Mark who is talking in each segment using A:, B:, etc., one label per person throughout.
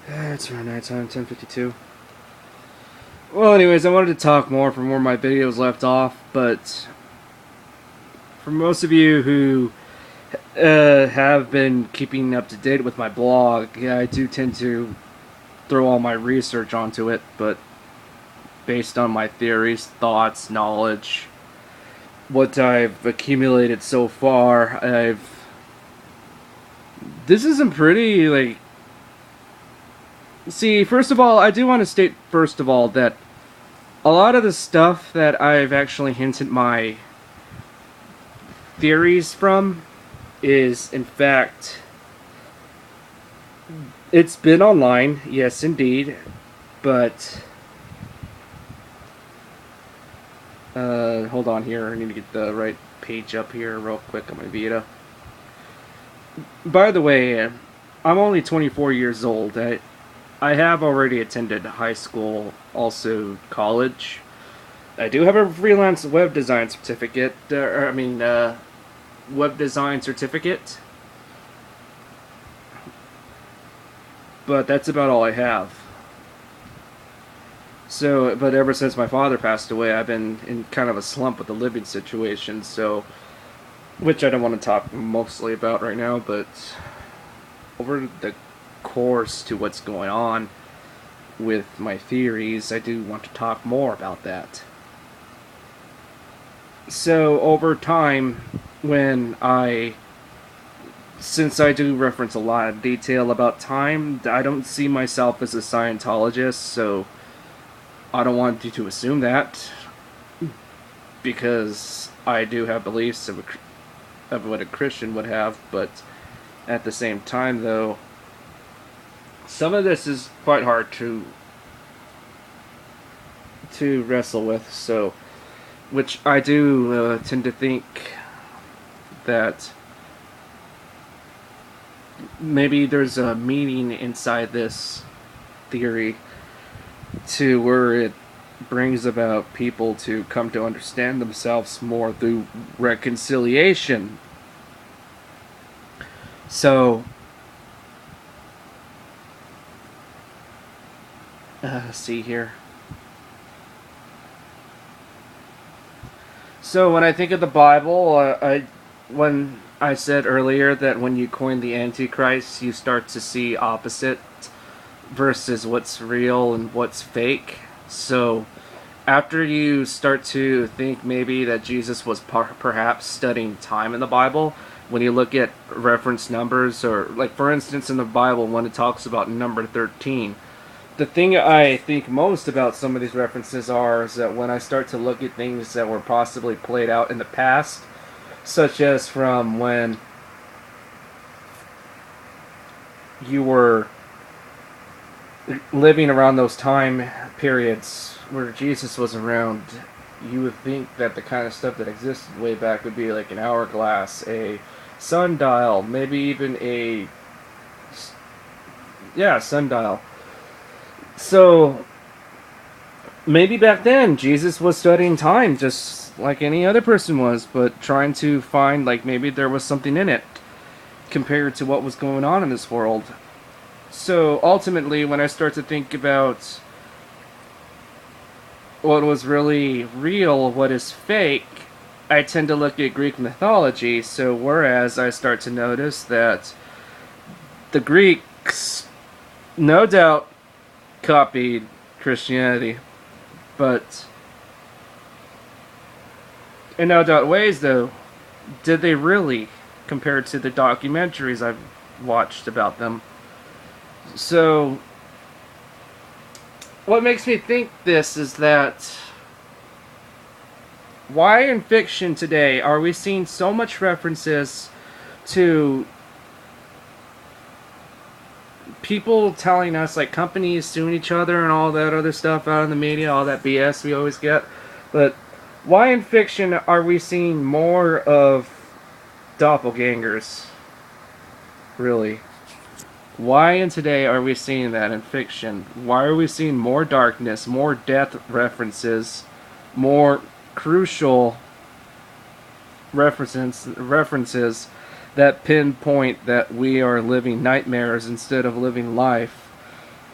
A: It's around night time, 10:52. Well, anyways, I wanted to talk more from where my videos left off, but for most of you who have been keeping up to date with my blog, yeah, I do tend to throw all my research onto it, but based on my theories, thoughts, knowledge, what I've accumulated so far, this is some pretty, like... See, first of all, I do want to state, first of all, that a lot of the stuff that I've actually hinted my theories from is, in fact, it's been online, yes, indeed, but hold on here. I need to get the right page up here real quick on my Vita. By the way, I'm only 24 years old. I have already attended high school, also college. I do have a freelance web design certificate. Web design certificate. But that's about all I have. So, but ever since my father passed away, I've been in kind of a slump with the living situation, so... Which I don't want to talk mostly about right now, but... Over the course to what's going on with my theories, I do want to talk more about that. So, over time, since I do reference a lot of detail about time, I don't see myself as a Scientologist, so I don't want you to assume that, because I do have beliefs of what a Christian would have, but at the same time, though, some of this is quite hard to wrestle with, so, which I do tend to think that maybe there's a meaning inside this theory to where it brings about people to come to understand themselves more through reconciliation. So, see here. So when I think of the Bible, when I said earlier that when you coin the Antichrist, you start to see opposite versus what's real and what's fake. So after you start to think maybe that Jesus was perhaps studying time in the Bible, when you look at reference numbers, or like for instance in the Bible when it talks about number 13, the thing I think most about some of these references is that when I start to look at things that were possibly played out in the past, such as from when you were living around those time periods where Jesus was around, you would think that the kind of stuff that existed way back would be like an hourglass, a sundial, maybe even sundial. So maybe back then Jesus was studying time just like any other person was, but trying to find like maybe there was something in it compared to what was going on in this world. So ultimately, when I start to think about what was really real, what is fake, I tend to look at Greek mythology. So whereas I start to notice that the Greeks no doubt copied Christianity, but in no doubt ways, though, did they really, compared to the documentaries I've watched about them? So, what makes me think this is that why in fiction today are we seeing so much references to people telling us, like companies suing each other and all that other stuff out in the media, all that BS we always get, but why in fiction are we seeing more of doppelgangers? Really? Why in today are we seeing that in fiction? Why are we seeing more darkness, more death references, more crucial references that pinpoint that we are living nightmares instead of living life?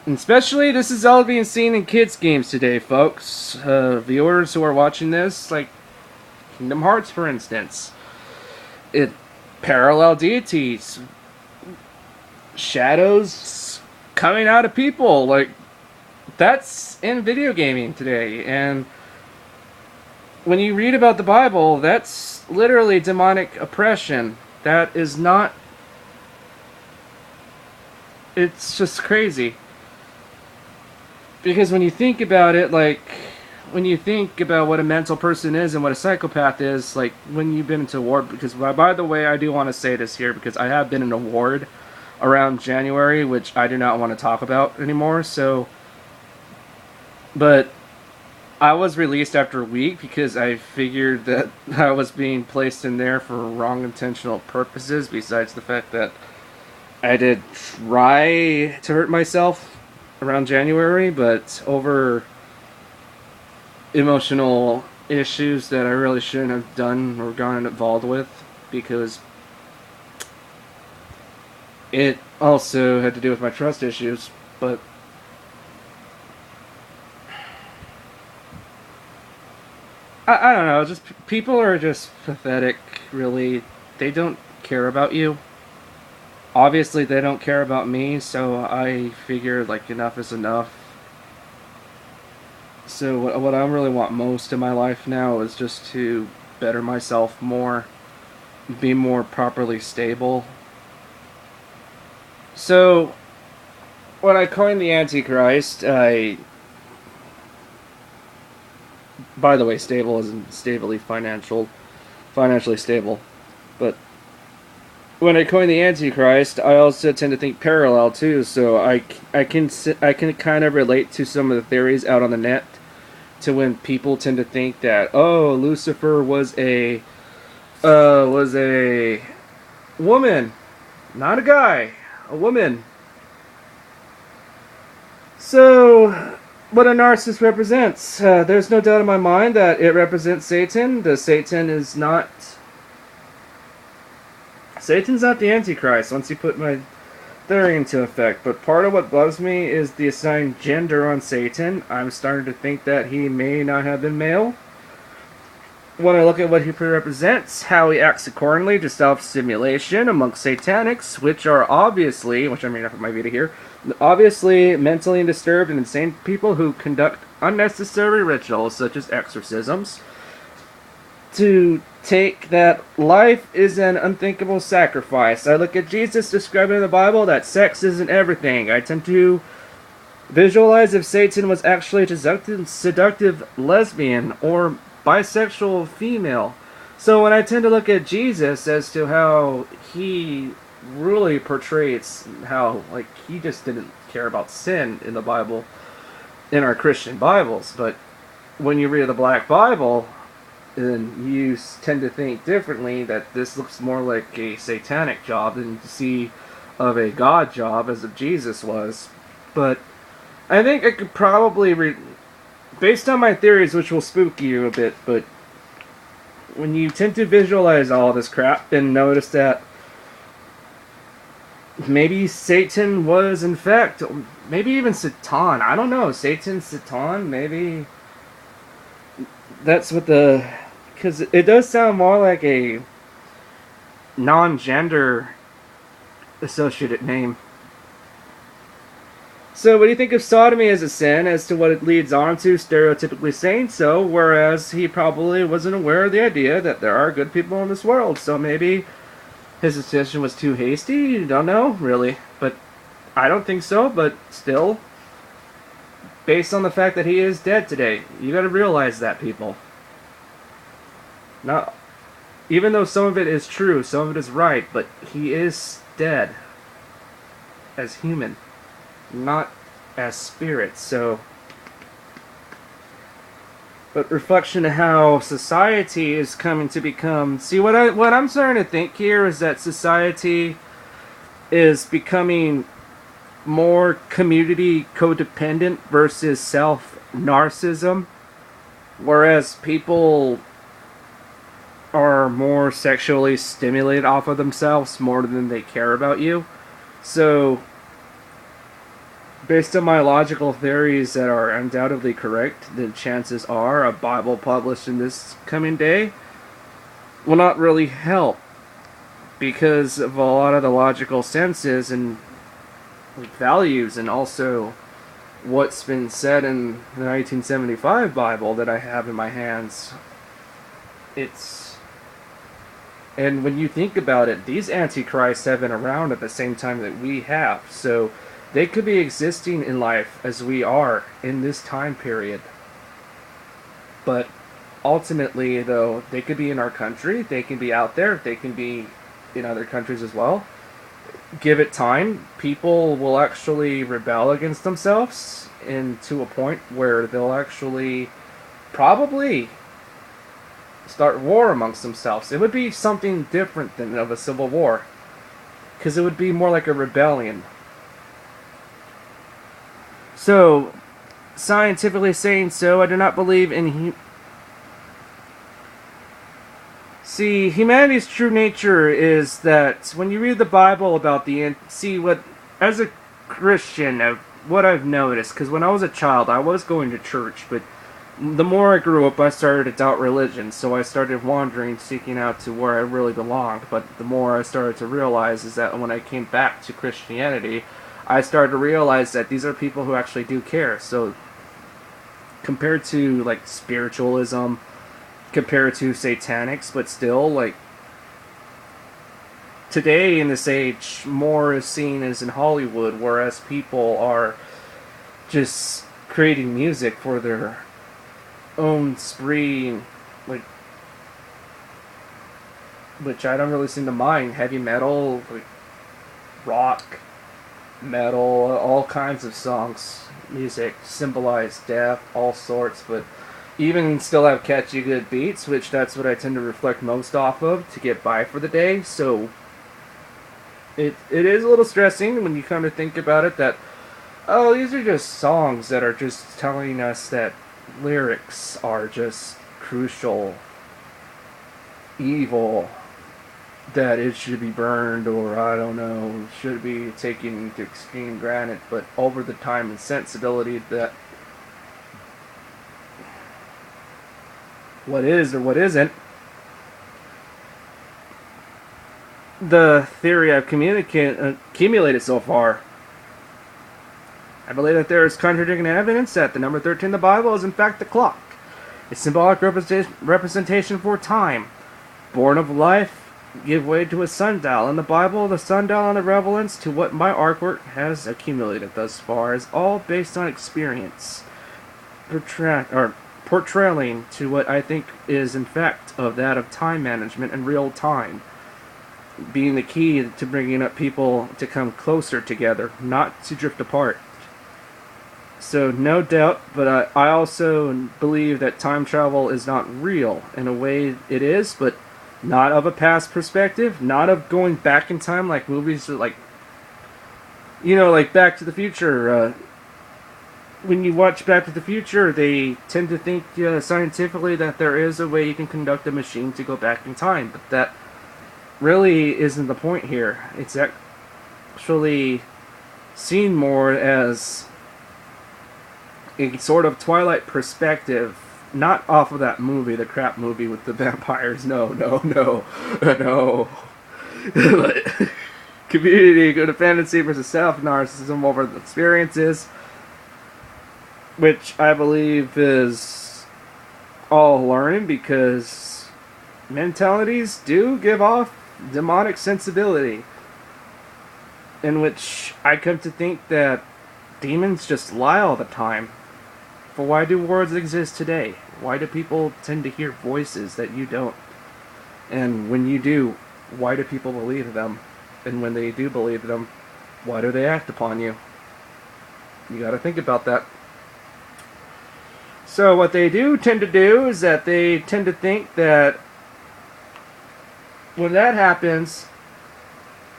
A: And especially, this is all being seen in kids' games today, folks. Viewers who are watching this, like Kingdom Hearts, for instance. It parallel deities, shadows coming out of people, like that's in video gaming today. And when you read about the Bible, that's literally demonic oppression. That is not. It's just crazy. Because when you think about it, like, when you think about what a mental person is and what a psychopath is, like, when you've been into a ward, because, by the way, I do want to say this here, because I have been in a ward around January, which I do not want to talk about anymore, so, but I was released after a week because I figured that I was being placed in there for wrong intentional purposes, besides the fact that I did try to hurt myself around January, but over emotional issues that I really shouldn't have done or gotten involved with, because it also had to do with my trust issues. But I don't know, just people are just pathetic, really. They don't care about you. Obviously, they don't care about me, so I figured, like, enough is enough. So what I really want most in my life now is just to better myself more, be more properly stable. So when I coined the Antichrist, by the way, stable isn't financially stable, but when I coin the Antichrist, I also tend to think parallel too. So I can kind of relate to some of the theories out on the net, to when people tend to think that, oh, Lucifer was a woman, not a guy, a woman. So what a narcissist represents, there's no doubt in my mind that it represents Satan. Satan's not the Antichrist, once you put my theory into effect. But part of what bugs me is the assigned gender on Satan. I'm starting to think that he may not have been male. When I look at what he represents, how he acts accordingly to self-stimulation amongst satanics, which are obviously, which I'm reading off of my video here, obviously mentally disturbed and insane people who conduct unnecessary rituals such as exorcisms, to take that life is an unthinkable sacrifice. I look at Jesus describing in the Bible that sex isn't everything. I tend to visualize if Satan was actually a seductive lesbian or bisexual female. So when I tend to look at Jesus as to how he really portrays how, like, he just didn't care about sin in the Bible, in our Christian Bibles, but when you read the Black Bible, and you tend to think differently, that this looks more like a satanic job than to see of a God job as of Jesus was. But I think I could probably, based on my theories, which will spook you a bit, but when you tend to visualize all this crap and notice that maybe Satan was, in fact, maybe even Satan, I don't know, Satan, maybe that's what because it does sound more like a non-gender associated name. So what do you think of sodomy as a sin, as to what it leads on to, stereotypically saying so, whereas he probably wasn't aware of the idea that there are good people in this world, so maybe his decision was too hasty? You don't know, really. But I don't think so, but still, based on the fact that he is dead today, you gotta realize that, people. Not, even though some of it is true, some of it is right, but he is dead as human, not as spirit. So, but reflection of how society is coming to become. See, what I'm starting to think here is that society is becoming more community codependent versus self narcissism, whereas people are more sexually stimulated off of themselves more than they care about you. So Based on my logical theories that are undoubtedly correct, the chances are a Bible published in this coming day will not really help because of a lot of the logical senses and values, and also what's been said in the 1975 Bible that I have in my hands. It's And when you think about it, these antichrists have been around at the same time that we have, so they could be existing in life as we are in this time period. But ultimately, though, they could be in our country, they can be out there, they can be in other countries as well. Give it time, people will actually rebel against themselves, and to a point where they'll actually probably start war amongst themselves. It would be something different than of a civil war, because it would be more like a rebellion. So, scientifically saying so, I do not believe in See, humanity's true nature is that when you read the Bible about as a Christian, what I've noticed, because when I was a child, I was going to church, but the more I grew up, I started to doubt religion, so I started wandering, seeking out to where I really belonged. But the more I started to realize is that when I came back to Christianity, I started to realize that these are people who actually do care. So, compared to, like, spiritualism, compared to satanics, but still, like, today in this age, more is seen as in Hollywood, whereas people are just creating music for their own spree, like, which I don't really seem to mind. Heavy metal, like rock, metal, all kinds of songs, music symbolize death, all sorts, but even still have catchy good beats, which that's what I tend to reflect most off of to get by for the day. So it is a little stressing when you kind of think about it that, oh, these are just songs that are just telling us that lyrics are just crucial, evil, that it should be burned, or I don't know, should be taken to extreme granted, but over the time and sensibility that what is or what isn't. The theory I've accumulated so far, I believe that there is contradicting evidence that the number 13 in the Bible is in fact the clock, a symbolic representation for time. Born of life, give way to a sundial. In the Bible, the sundial and the relevance to what my artwork has accumulated thus far is all based on experience, portraying to what I think is in fact of that of time management and real time, being the key to bringing up people to come closer together, not to drift apart. So no doubt, but I also believe that time travel is not real. In a way it is, but not of a past perspective, not of going back in time like movies like, like Back to the Future. When you watch Back to the Future, they tend to think scientifically that there is a way you can conduct a machine to go back in time, but that really isn't the point here. It's actually seen more as a sort of Twilight perspective, not off of that movie, the crap movie with the vampires. No. Community, codependency versus self-narcissism over the experiences, which I believe is all learning, because mentalities do give off demonic sensibility, in which I come to think that demons just lie all the time. For why do words exist today? Why do people tend to hear voices that you don't? And when you do, why do people believe them? And when they do believe them, why do they act upon you? You gotta think about that. So what they do tend to do is that they tend to think that when that happens,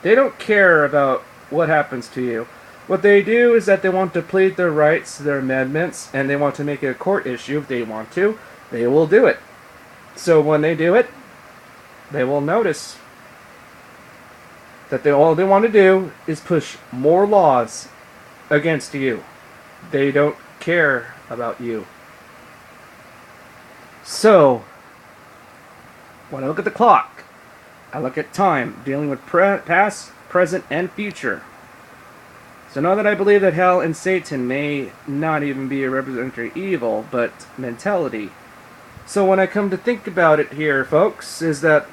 A: they don't care about what happens to you. What they do is that they want to plead their rights, their amendments, and they want to make it a court issue. If they want to, they will do it. So when they do it, they will notice that all they want to do is push more laws against you. They don't care about you. So, when I look at the clock, I look at time, dealing with past, present, and future. So now that I believe that hell and Satan may not even be a representative of evil, but mentality. So when I come to think about it here, folks, is that,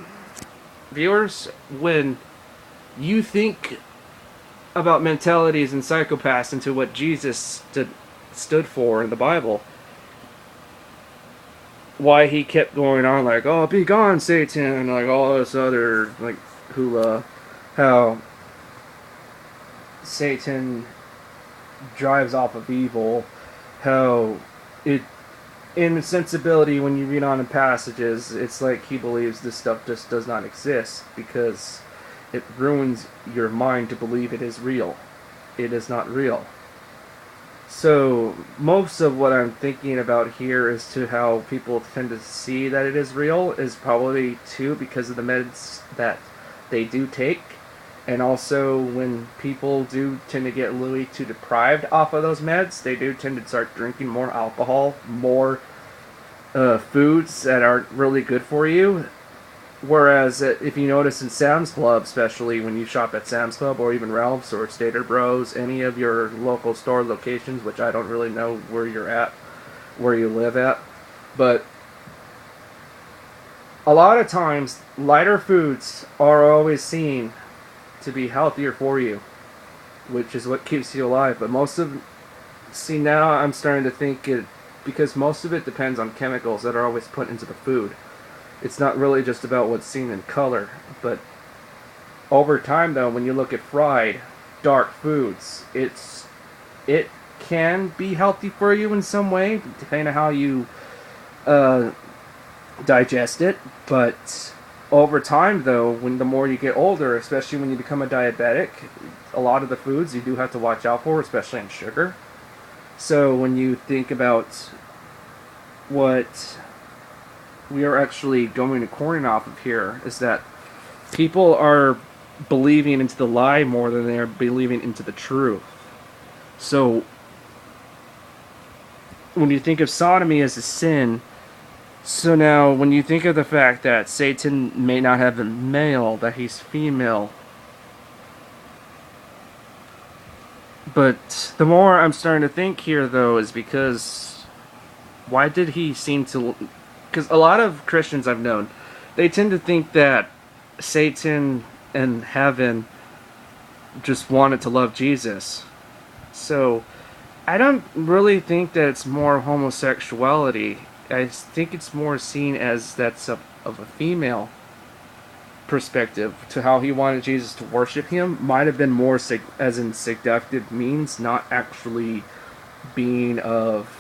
A: viewers, when you think about mentalities and psychopaths into what Jesus stood for in the Bible, why he kept going on like, oh, be gone, Satan, and like all this other like hula, how Satan drives off of evil, how it in sensibility when you read on in passages, it's like he believes this stuff just does not exist because it ruins your mind to believe it is real. It is not real. So most of what I'm thinking about here is to how people tend to see that it is real is probably too because of the meds that they do take. And also when people do tend to get a little too deprived off of those meds, they do tend to start drinking more alcohol, more foods that aren't really good for you. Whereas if you notice in Sam's Club, especially when you shop at Sam's Club or even Ralph's or Stater Bros, any of your local store locations, which I don't really know where you're at, where you live at, but a lot of times lighter foods are always seen to be healthier for you, which is what keeps you alive. But now I'm starting to think because most of it depends on chemicals that are always put into the food. It's not really just about what's seen in color, but over time though, when you look at fried, dark foods, it can be healthy for you in some way, depending on how you digest it. But over time though, when the more you get older, especially when you become a diabetic, a lot of the foods you do have to watch out for, especially in sugar. So when you think about what we are actually going to corner off of here is that people are believing into the lie more than they are believing into the truth. So when you think of sodomy as a sin, so now when you think of the fact that Satan may not have a male, that he's female, but the more I'm starting to think here though is because why did he seem to... Because a lot of Christians I've known, they tend to think that Satan and heaven just wanted to love Jesus. So I don't really think that it's more homosexuality. I think it's more seen as that's of a female perspective to how he wanted Jesus to worship him. Might have been more as in seductive means, not actually being of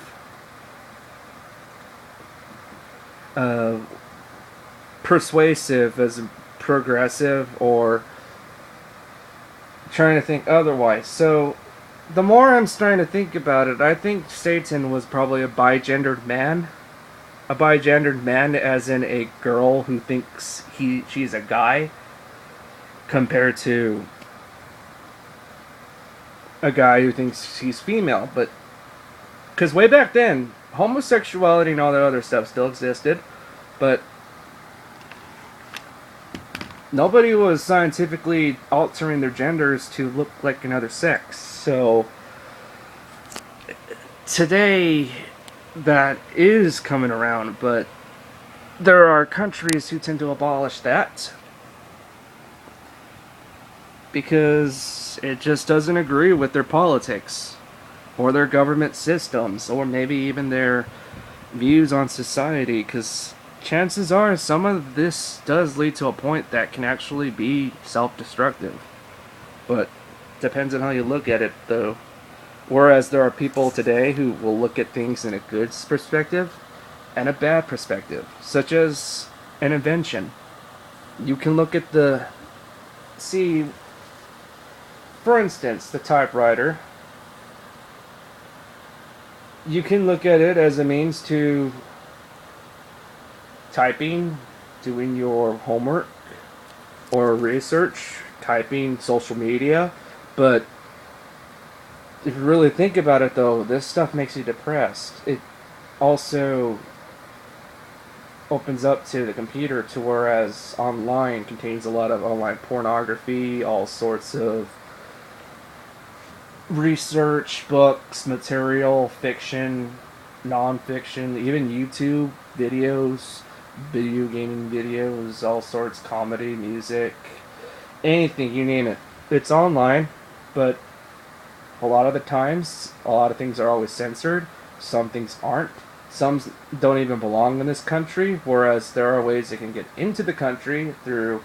A: persuasive as progressive or trying to think otherwise. So the more I'm starting to think about it, I think Satan was probably a bigendered man. A bigendered man as in a girl who thinks she's a guy compared to a guy who thinks she's female. But because way back then, homosexuality and all that other stuff still existed, but nobody was scientifically altering their genders to look like another sex. So today that is coming around, but there are countries who tend to abolish that because it just doesn't agree with their politics or their government systems or maybe even their views on society, because chances are some of this does lead to a point that can actually be self-destructive. But depends on how you look at it though. Whereas there are people today who will look at things in a good perspective and a bad perspective, such as an invention. You can look at for instance, the typewriter. You can look at it as a means to typing, doing your homework or research, typing, social media, but if you really think about it, though, this stuff makes you depressed. It also opens up to the computer, to whereas online contains a lot of online pornography, all sorts of research, books, material, fiction, non-fiction, even YouTube videos, video gaming videos, all sorts, comedy, music, anything, you name it. It's online, but a lot of the times, a lot of things are always censored. Some things aren't. Some don't even belong in this country, whereas there are ways they can get into the country through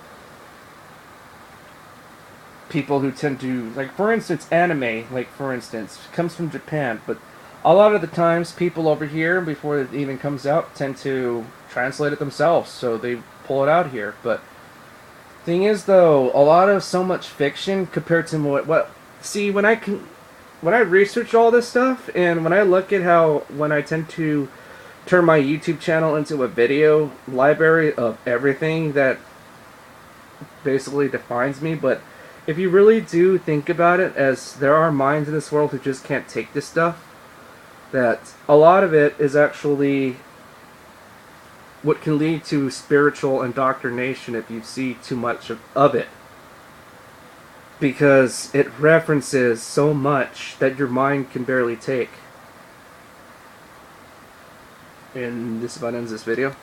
A: people who tend to, like, for instance, anime, like, for instance, comes from Japan, but a lot of the times people over here, before it even comes out, tend to translate it themselves, so they pull it out here. But thing is, though, a lot of so much fiction compared to what see, when I research all this stuff, and when I look at how, when I tend to turn my YouTube channel into a video library of everything that basically defines me. But if you really do think about it, as there are minds in this world who just can't take this stuff, that a lot of it is actually what can lead to spiritual indoctrination if you see too much of it. Because it references so much that your mind can barely take. And this about ends this video.